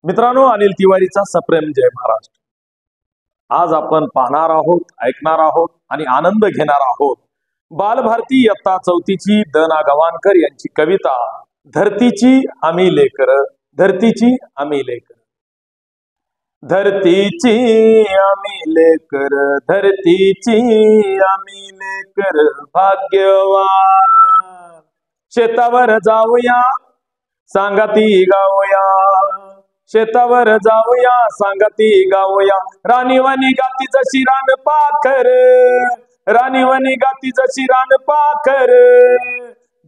मित्रांनो, अनिल तिवारीचा सप्रेम जय महाराष्ट्र। आज आपण पाहणार आहोत, ऐकणार आहोत आणि आनंद घेणार आहोत बालभारती इयत्ता चौथीची द.ना. गवाणकर यांची कविता धरतीची आम्ही लेकर, धरतीची आम्ही लेकर। धरतीची आम्ही लेकर, धरतीची आम्ही लेकर भाग्यवान। शेतावर जाऊया सांगाती गाऊया, शेतावर जाऊया सांगाती गाऊया। राणीवाणी गाती जशी रान पाखर, राणीवाणी गाती जशी रान पाखर।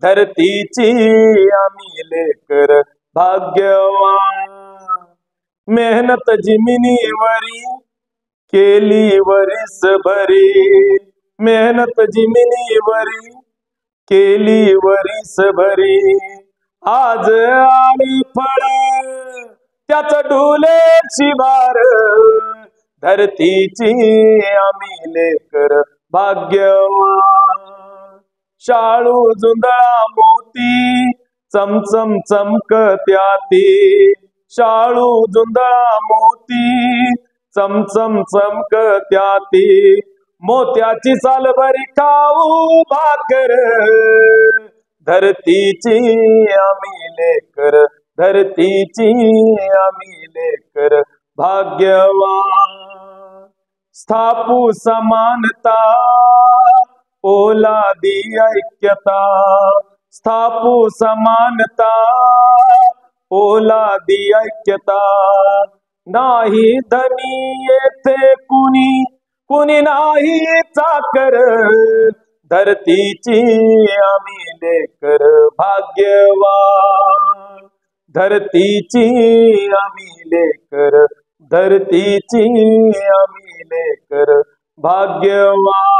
धरतीची आम्ही लेकर भाग्यवान। मेहनत जिमिनीवरी केली वरीस भरी, मेहनत जिमिनीवरी केली वरीस भरी। आज आली फळ त्याच डोले शिवार, धरतीची आम्ही लेकर भाग्यवान। शाळू जुंधळा मोती चमचम चमकत्याती, शाळू जुंधळा मोती चमचम चमकत्याती। मोत्याची सालभरी खाऊ भाकर, धरतीची आम्ही लेकर, धरतीची आम्ही लेकर भाग्यवान। स्थापू समानता ओलादी ऐक्यता, स्थापू समानता ओलादी ऐक्यता। नाही धनी येथे कुणी, कुणी नाही चाकर, धरतीची आम्ही लेकर भाग्यवान। धरतीची आम्ही लेकर, धरतीची आम्ही लेकर भाग्यवान।